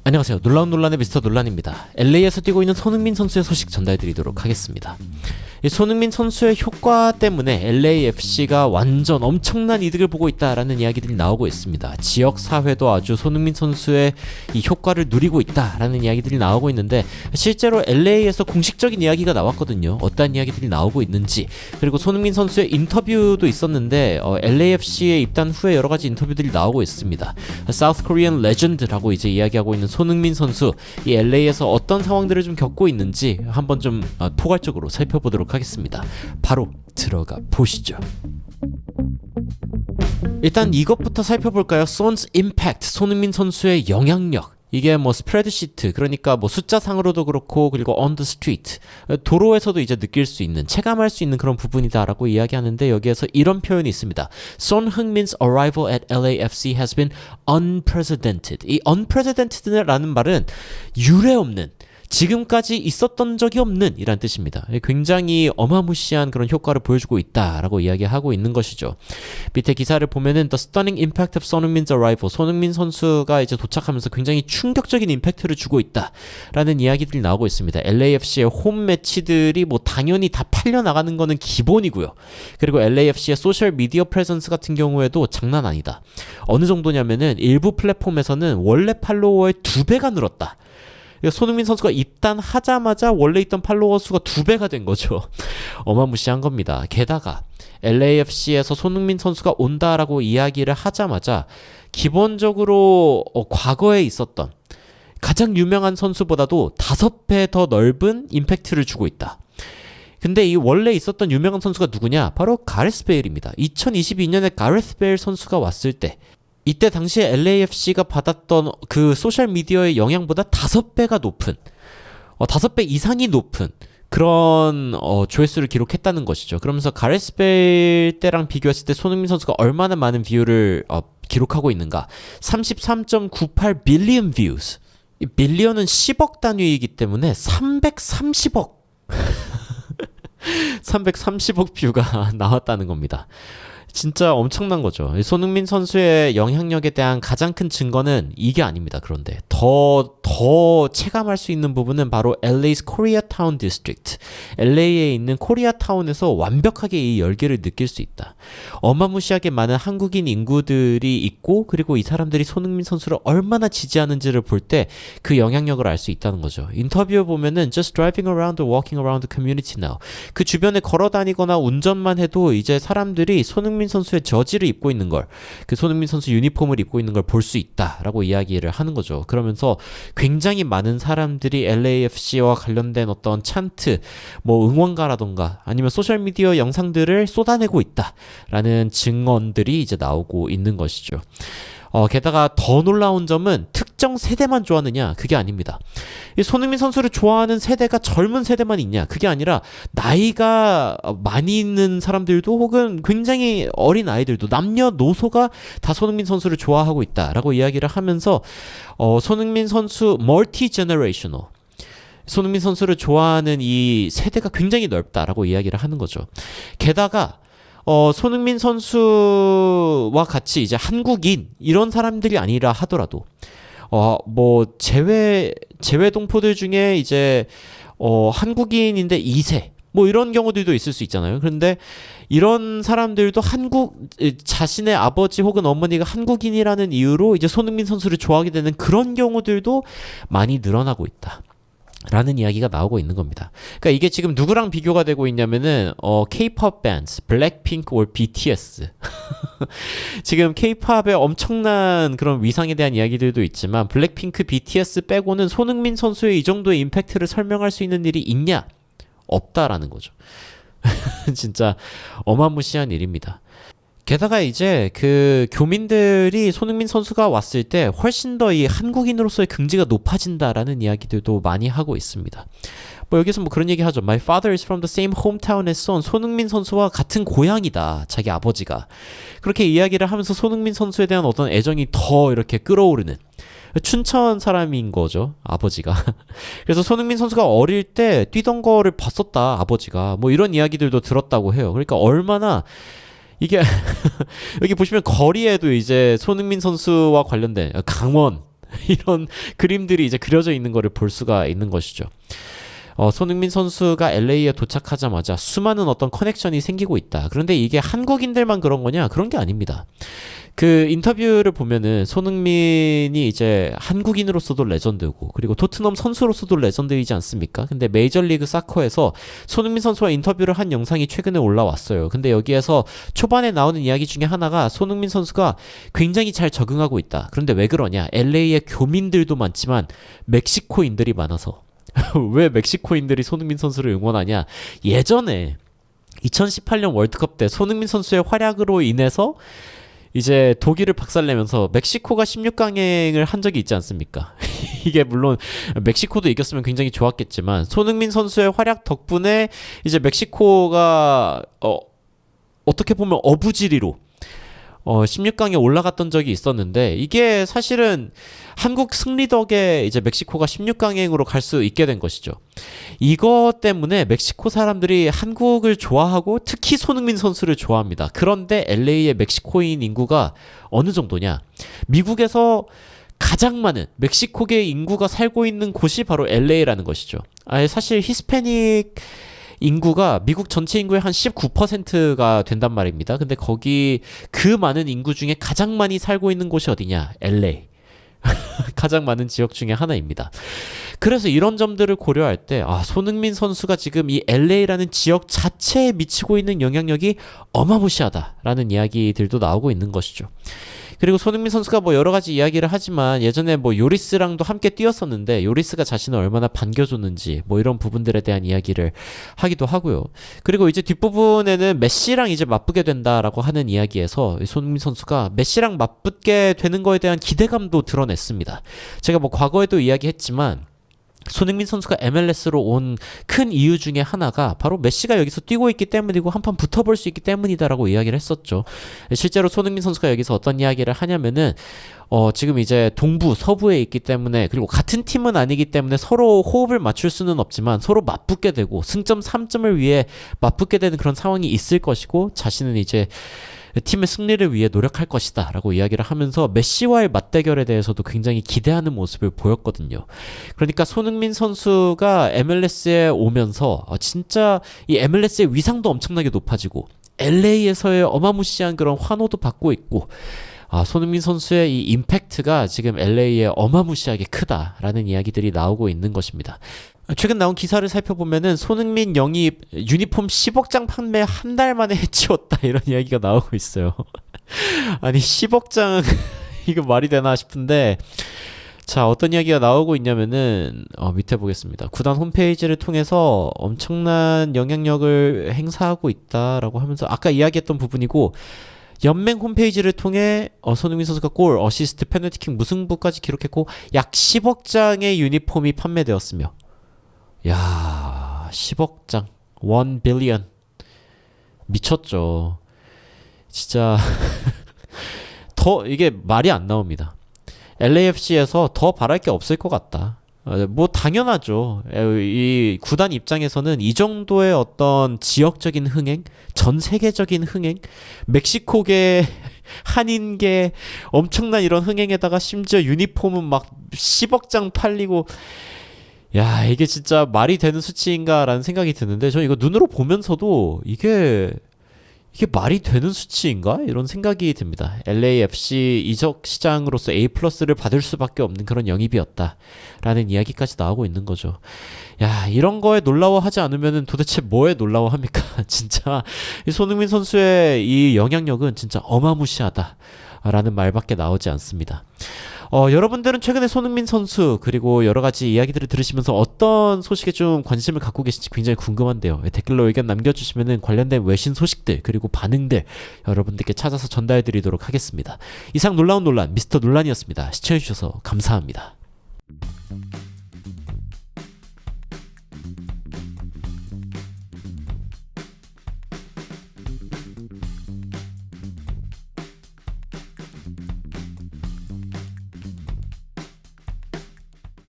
안녕하세요. 놀라운 논란의 미스터 논란입니다. LA에서 뛰고 있는 손흥민 선수의 소식 전달드리도록 하겠습니다. 이 손흥민 선수의 효과 때문에 LAFC가 완전 엄청난 이득을 보고 있다라는 이야기들이 나오고 있습니다. 지역 사회도 아주 손흥민 선수의 이 효과를 누리고 있다라는 이야기들이 나오고 있는데, 실제로 LA에서 공식적인 이야기가 나왔거든요. 어떤 이야기들이 나오고 있는지, 그리고 손흥민 선수의 인터뷰도 있었는데 LAFC에 입단 후에 여러 가지 인터뷰들이 나오고 있습니다. South Korean Legend라고 이제 이야기하고 있는 손흥민 선수, 이 LA에서 어떤 상황들을 좀 겪고 있는지 한번 좀 포괄적으로 살펴보도록 하겠습니다. 바로 들어가 보시죠. 일단 이것부터 살펴볼까요? Son's impact, 손흥민 선수의 영향력. 이게 뭐 스프레드시트, 그러니까 뭐 숫자상으로도 그렇고, 그리고 on the street, 도로에서도 이제 느낄 수 있는, 체감할 수 있는 그런 부분이다라고 이야기하는데, 여기에서 이런 표현이 있습니다. 손흥민's arrival at LAFC has been unprecedented. 이 unprecedented라는 말은 유례없는, 지금까지 있었던 적이 없는 이란 뜻입니다. 굉장히 어마무시한 그런 효과를 보여주고 있다라고 이야기하고 있는 것이죠. 밑에 기사를 보면은 The stunning impact of 손흥민's arrival, 손흥민 선수가 이제 도착하면서 굉장히 충격적인 임팩트를 주고 있다라는 이야기들이 나오고 있습니다. LAFC의 홈 매치들이 뭐 당연히 다 팔려 나가는 거는 기본이고요. 그리고 LAFC의 소셜 미디어 프레젠스 같은 경우에도 장난 아니다. 어느 정도냐면은 일부 플랫폼에서는 원래 팔로워의 2배가 늘었다. 손흥민 선수가 입단하자마자 원래 있던 팔로워 수가 2배가 된 거죠. 어마무시한 겁니다. 게다가 LAFC에서 손흥민 선수가 온다라고 이야기를 하자마자 기본적으로 과거에 있었던 가장 유명한 선수보다도 5배 더 넓은 임팩트를 주고 있다. 근데 이 원래 있었던 유명한 선수가 누구냐? 바로 가레스 베일입니다. 2022년에 가레스 베일 선수가 왔을 때, 이때 당시에 LAFC가 받았던 그 소셜미디어의 영향보다 5배가 높은, 5배 이상이 높은 그런 조회수를 기록했다는 것이죠. 그러면서 가레스 베일 때랑 비교했을 때 손흥민 선수가 얼마나 많은 뷰를 기록하고 있는가. 33.98 billion views. 이 빌리언은 10억 단위이기 때문에 330억 330억 뷰가 나왔다는 겁니다. 진짜 엄청난 거죠. 손흥민 선수의 영향력에 대한 가장 큰 증거는 이게 아닙니다. 그런데 더 체감할 수 있는 부분은 바로 LA's Koreatown District. LA에 있는 코리아타운에서 완벽하게 이 열기를 느낄 수 있다. 어마무시하게 많은 한국인 인구들이 있고, 그리고 이 사람들이 손흥민 선수를 얼마나 지지하는지를 볼 때 그 영향력을 알 수 있다는 거죠. 인터뷰에 보면은 just driving around or walking around the community now. 그 주변에 걸어 다니거나 운전만 해도 이제 사람들이 손흥민 선수의 저지를 입고 있는 걸, 그 손흥민 선수 유니폼을 입고 있는 걸 볼 수 있다라고 이야기를 하는 거죠. 그러면서 굉장히 많은 사람들이 LAFC와 관련된 어떤 찬트, 뭐 응원가라던가 아니면 소셜미디어 영상들을 쏟아내고 있다라는 증언들이 이제 나오고 있는 것이죠. 게다가 더 놀라운 점은 특정 세대만 좋아하느냐? 그게 아닙니다. 이 손흥민 선수를 좋아하는 세대가 젊은 세대만 있냐? 그게 아니라 나이가 많이 있는 사람들도, 혹은 굉장히 어린 아이들도, 남녀노소가 다 손흥민 선수를 좋아하고 있다라고 이야기를 하면서 손흥민 선수 멀티 제너레이셔널, 손흥민 선수를 좋아하는 이 세대가 굉장히 넓다라고 이야기를 하는 거죠. 게다가 손흥민 선수와 같이 이제 한국인 이런 사람들이 아니라 하더라도 뭐 제외 동포들 중에 이제 한국인인데 2세 뭐 이런 경우들도 있을 수 있잖아요. 그런데 이런 사람들도 자신의 아버지 혹은 어머니가 한국인이라는 이유로 이제 손흥민 선수를 좋아하게 되는 그런 경우들도 많이 늘어나고 있다. 라는 이야기가 나오고 있는 겁니다. 그러니까 이게 지금 누구랑 비교가 되고 있냐면은 K-pop bands, 블랙핑크 or BTS. 지금 K-팝의 엄청난 그런 위상에 대한 이야기들도 있지만, 블랙핑크, BTS 빼고는 손흥민 선수의 이 정도의 임팩트를 설명할 수 있는 일이 있냐? 없다라는 거죠. 진짜 어마무시한 일입니다. 게다가 이제 그 교민들이 손흥민 선수가 왔을 때 훨씬 더 이 한국인으로서의 긍지가 높아진다라는 이야기들도 많이 하고 있습니다. 뭐 여기서 뭐 그런 얘기 하죠. My father is from the same hometown as son. 손흥민 선수와 같은 고향이다. 자기 아버지가. 그렇게 이야기를 하면서 손흥민 선수에 대한 어떤 애정이 더 이렇게 끌어오르는, 춘천 사람인 거죠, 아버지가. 그래서 손흥민 선수가 어릴 때 뛰던 거를 봤었다, 아버지가. 뭐 이런 이야기들도 들었다고 해요. 그러니까 얼마나 이게 여기 보시면 거리에도 이제 손흥민 선수와 관련된 강원, 이런 그림들이 이제 그려져 있는 거를 볼 수가 있는 것이죠. 손흥민 선수가 LA에 도착하자마자 수많은 어떤 커넥션이 생기고 있다. 그런데 이게 한국인들만 그런 거냐? 그런 게 아닙니다. 그 인터뷰를 보면은 손흥민이 이제 한국인으로서도 레전드고 그리고 토트넘 선수로서도 레전드이지 않습니까? 근데 메이저리그 사커에서 손흥민 선수와 인터뷰를 한 영상이 최근에 올라왔어요. 근데 여기에서 초반에 나오는 이야기 중에 하나가 손흥민 선수가 굉장히 잘 적응하고 있다. 그런데 왜 그러냐? LA에 교민들도 많지만 멕시코인들이 많아서 왜 멕시코인들이 손흥민 선수를 응원하냐? 예전에 2018년 월드컵 때 손흥민 선수의 활약으로 인해서 이제 독일을 박살내면서 멕시코가 16강행을 한 적이 있지 않습니까? 이게 물론 멕시코도 이겼으면 굉장히 좋았겠지만 손흥민 선수의 활약 덕분에 이제 멕시코가 어떻게 보면 어부지리로 16강에 올라갔던 적이 있었는데 이게 사실은 한국 승리 덕에 이제 멕시코가 16강행으로 갈 수 있게 된 것이죠. 이것 때문에 멕시코 사람들이 한국을 좋아하고 특히 손흥민 선수를 좋아합니다. 그런데 LA의 멕시코인 인구가 어느 정도냐? 미국에서 가장 많은 멕시코계 인구가 살고 있는 곳이 바로 LA라는 것이죠. 사실 히스패닉 인구가 미국 전체 인구의 한 19%가 된단 말입니다. 근데 거기 그 많은 인구 중에 가장 많이 살고 있는 곳이 어디냐? LA. 가장 많은 지역 중에 하나입니다. 그래서 이런 점들을 고려할 때 손흥민 선수가 지금 이 LA라는 지역 자체에 미치고 있는 영향력이 어마무시하다라는 이야기들도 나오고 있는 것이죠. 그리고 손흥민 선수가 뭐 여러 가지 이야기를 하지만 예전에 뭐 요리스랑도 함께 뛰었었는데 요리스가 자신을 얼마나 반겨줬는지 뭐 이런 부분들에 대한 이야기를 하기도 하고요. 그리고 이제 뒷부분에는 메시랑 이제 맞붙게 된다라고 하는 이야기에서 손흥민 선수가 메시랑 맞붙게 되는 거에 대한 기대감도 드러냈습니다. 제가 뭐 과거에도 이야기했지만 손흥민 선수가 MLS로 온 큰 이유 중에 하나가 바로 메시가 여기서 뛰고 있기 때문이고 한판 붙어볼 수 있기 때문이다라고 이야기를 했었죠. 실제로 손흥민 선수가 여기서 어떤 이야기를 하냐면은 지금 이제 동부, 서부에 있기 때문에 그리고 같은 팀은 아니기 때문에 서로 호흡을 맞출 수는 없지만 서로 맞붙게 되고 승점 3점을 위해 맞붙게 되는 그런 상황이 있을 것이고 자신은 이제 팀의 승리를 위해 노력할 것이다 라고 이야기를 하면서 메시와의 맞대결에 대해서도 굉장히 기대하는 모습을 보였거든요. 그러니까 손흥민 선수가 MLS에 오면서 진짜 이 MLS의 위상도 엄청나게 높아지고 LA에서의 어마무시한 그런 환호도 받고 있고 손흥민 선수의 이 임팩트가 지금 LA에 어마무시하게 크다라는 이야기들이 나오고 있는 것입니다. 최근 나온 기사를 살펴보면은 손흥민 영입 유니폼 10억 장 판매 한 달 만에 해치웠다 이런 이야기가 나오고 있어요. 아니 10억 장 이거 말이 되나 싶은데 자 어떤 이야기가 나오고 있냐면은 밑에 보겠습니다. 구단 홈페이지를 통해서 엄청난 영향력을 행사하고 있다라고 하면서 아까 이야기했던 부분이고 연맹 홈페이지를 통해 손흥민 선수가 골, 어시스트, 페널티킥, 무승부까지 기록했고 약 10억 장의 유니폼이 판매되었으며 야 10억 장 1 빌리언 미쳤죠. 진짜 더 이게 말이 안 나옵니다. LAFC에서 더 바랄 게 없을 것 같다. 뭐 당연하죠. 이 구단 입장에서는 이 정도의 어떤 지역적인 흥행, 전 세계적인 흥행, 멕시코계 한인계 엄청난 이런 흥행에다가 심지어 유니폼은 막 10억 장 팔리고 야 이게 진짜 말이 되는 수치인가라는 생각이 드는데 저 이거 눈으로 보면서도 이게 말이 되는 수치인가? 이런 생각이 듭니다. LAFC 이적 시장으로서 A+를 받을 수밖에 없는 그런 영입이었다라는 이야기까지 나오고 있는 거죠. 야 이런 거에 놀라워하지 않으면 도대체 뭐에 놀라워합니까? 진짜 이 손흥민 선수의 이 영향력은 진짜 어마무시하다라는 말밖에 나오지 않습니다. 여러분들은 최근에 손흥민 선수 그리고 여러 가지 이야기들을 들으시면서 어떤 소식에 좀 관심을 갖고 계신지 굉장히 궁금한데요. 댓글로 의견 남겨주시면 관련된 외신 소식들 그리고 반응들 여러분들께 찾아서 전달해드리도록 하겠습니다. 이상 놀라운 논란 미스터 논란이었습니다. 시청해주셔서 감사합니다.